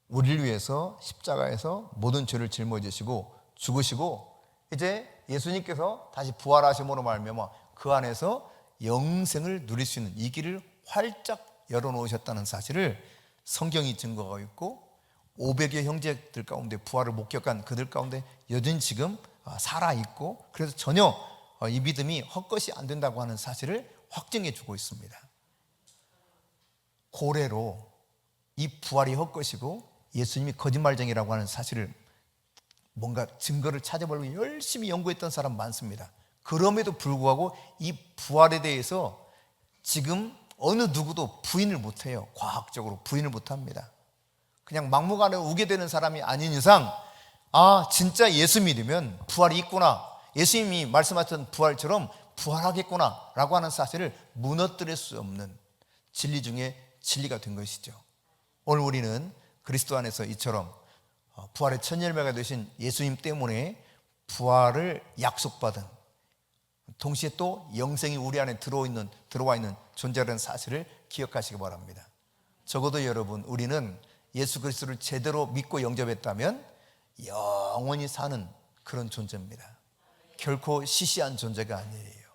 우리를 위해서 십자가에서 모든 죄를 짊어지시고 죽으시고 이제 예수님께서 다시 부활하심으로 말미암아 그 안에서 영생을 누릴 수 있는 이 길을 활짝 열어놓으셨다는 사실을 성경이 증거하고 있고 500여 형제들 가운데 부활을 목격한 그들 가운데 여전히 지금 살아있고 그래서 전혀 이 믿음이 헛것이 안 된다고 하는 사실을 확증해 주고 있습니다. 고래로 이 부활이 헛것이고 예수님이 거짓말쟁이라고 하는 사실을 뭔가 증거를 찾아보려고 열심히 연구했던 사람 많습니다. 그럼에도 불구하고 이 부활에 대해서 지금 어느 누구도 부인을 못해요. 과학적으로 부인을 못합니다. 그냥 막무가내 우게되는 사람이 아닌 이상 진짜 예수 믿으면 부활이 있구나, 예수님이 말씀하셨던 부활처럼 부활하겠구나 라고 하는 사실을 무너뜨릴 수 없는 진리 중에 진리가 된 것이죠. 오늘 우리는 그리스도 안에서 이처럼 부활의 첫 열매가 되신 예수님 때문에 부활을 약속받은, 동시에 또 영생이 우리 안에 들어와 있는 존재라는 사실을 기억하시기 바랍니다. 적어도 여러분, 우리는 예수 그리스도를 제대로 믿고 영접했다면 영원히 사는 그런 존재입니다. 결코 시시한 존재가 아니에요.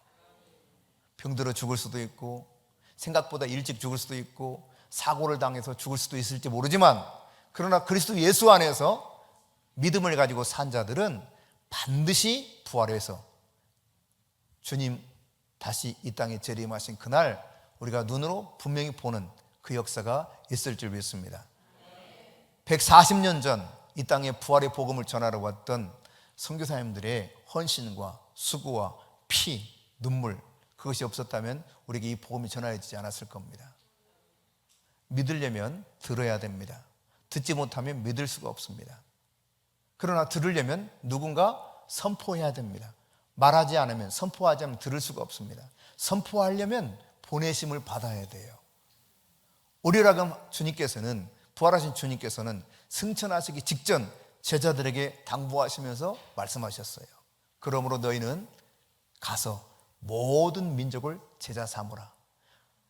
병들어 죽을 수도 있고 생각보다 일찍 죽을 수도 있고 사고를 당해서 죽을 수도 있을지 모르지만, 그러나 그리스도 예수 안에서 믿음을 가지고 산 자들은 반드시 부활해서 주님 다시 이 땅에 재림하신 그날 우리가 눈으로 분명히 보는 그 역사가 있을 줄 믿습니다. 140년 전 이 땅에 부활의 복음을 전하러 왔던 선교사님들의 헌신과 수고와 피, 눈물, 그것이 없었다면 우리에게 이 복음이 전하여지지 않았을 겁니다. 믿으려면 들어야 됩니다. 듣지 못하면 믿을 수가 없습니다. 그러나 들으려면 누군가 선포해야 됩니다. 말하지 않으면, 선포하지 않으면 들을 수가 없습니다. 선포하려면 보내심을 받아야 돼요. 오리라금 주님께서는, 부활하신 주님께서는 승천하시기 직전 제자들에게 당부하시면서 말씀하셨어요. 그러므로 너희는 가서 모든 민족을 제자 삼으라.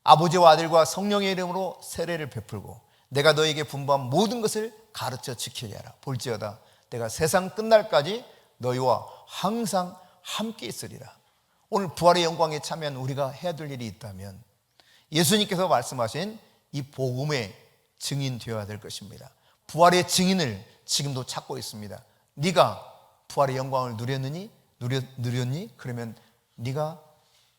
아버지와 아들과 성령의 이름으로 세례를 베풀고 내가 너희에게 분부한 모든 것을 가르쳐 지키게 하라. 볼지어다 내가 세상 끝날까지 너희와 항상 함께 있으리라. 오늘 부활의 영광에 참여한 우리가 해야 될 일이 있다면 예수님께서 말씀하신 이 복음의 증인 되어야 될 것입니다. 부활의 증인을 지금도 찾고 있습니다. 네가 부활의 영광을 누렸니? 그러면 네가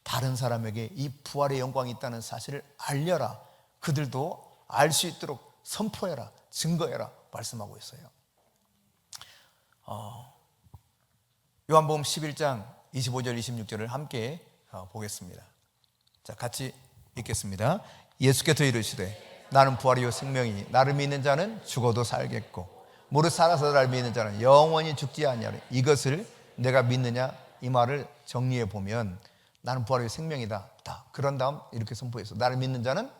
다른 사람에게 이 부활의 영광이 있다는 사실을 알려라. 그들도 알 수 있도록 선포해라, 증거해라 말씀하고 있어요. 요한복음 11장 25절 26절을 함께 보겠습니다. 자, 같이 읽겠습니다. 예수께서 이르시되 나는 부활이요 생명이니 나를 믿는 자는 죽어도 살겠고 무릇 살아서 나를 믿는 자는 영원히 죽지 아니하리. 이것을 내가 믿느냐? 이 말을 정리해 보면 나는 부활이요 생명이다. 그런 다음 이렇게 선포했어. 나를 믿는 자는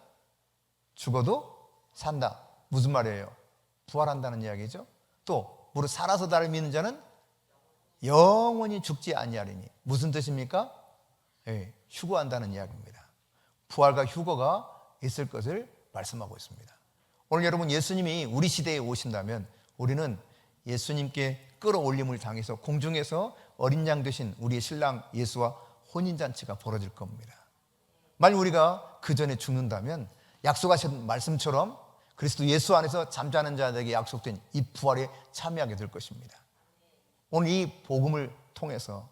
죽어도 산다. 무슨 말이에요? 부활한다는 이야기죠. 또 무릇 살아서 나를 믿는 자는 영원히 죽지 아니하리니. 무슨 뜻입니까? 휴거한다는 이야기입니다. 부활과 휴거가 있을 것을 말씀하고 있습니다. 오늘 여러분, 예수님이 우리 시대에 오신다면 우리는 예수님께 끌어올림을 당해서 공중에서 어린 양 되신 우리의 신랑 예수와 혼인잔치가 벌어질 겁니다. 만약 우리가 그 전에 죽는다면 약속하신 말씀처럼 그리스도 예수 안에서 잠자는 자들에게 약속된 이 부활에 참여하게 될 것입니다. 오늘 이 복음을 통해서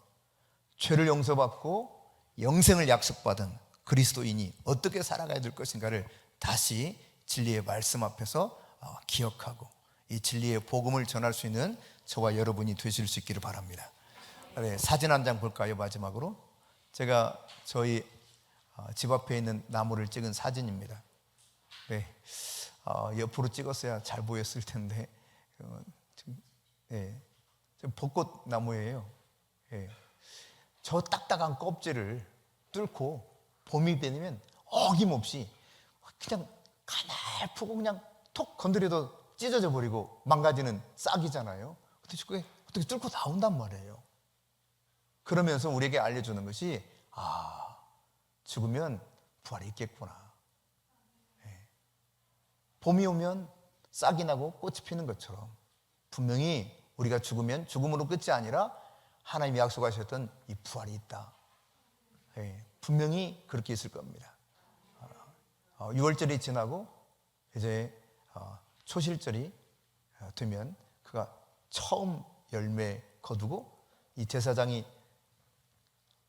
죄를 용서받고 영생을 약속받은 그리스도인이 어떻게 살아가야 될 것인가를 다시 진리의 말씀 앞에서 기억하고 이 진리의 복음을 전할 수 있는 저와 여러분이 되실 수 있기를 바랍니다. 사진 한 장 볼까요? 마지막으로 제가 저희 집 앞에 있는 나무를 찍은 사진입니다. 옆으로 찍었어야 잘 보였을 텐데 벚꽃 나무예요. 저 딱딱한 껍질을 뚫고 봄이 되면 어김없이 그냥 가늘프고 그냥 톡 건드려도 찢어져 버리고 망가지는 싹이잖아요. 근데 그게 어떻게 뚫고 나온단 말이에요. 그러면서 우리에게 알려주는 것이 죽으면 부활이 있겠구나. 봄이 오면 싹이 나고 꽃이 피는 것처럼 분명히 우리가 죽으면 죽음으로 끝이 아니라 하나님이 약속하셨던 이 부활이 있다. 예, 분명히 그렇게 있을 겁니다. 6월절이 지나고 이제 초실절이 되면 그가 처음 열매 거두고 이 제사장이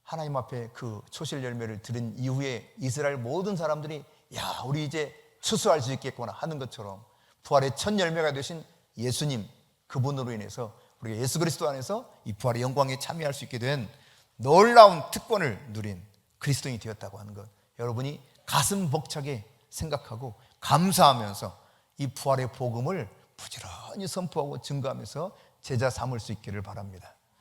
하나님 앞에 그 초실 열매를 드린 이후에 이스라엘 모든 사람들이 야, 우리 이제 추수할 수 있겠구나 하는 것처럼 부활의 첫 열매가 되신 예수님, 그분으로 인해서 우리가 예수 그리스도 안에서 이 부활의 영광에 참여할 수 있게 된 놀라운 특권을 누린 그리스도인이 되었다고 하는 것, 여러분이 가슴 벅차게 생각하고 감사하면서 이 부활의 복음을 부지런히 선포하고 증거하면서 제자 삼을 수 있기를 바랍니다.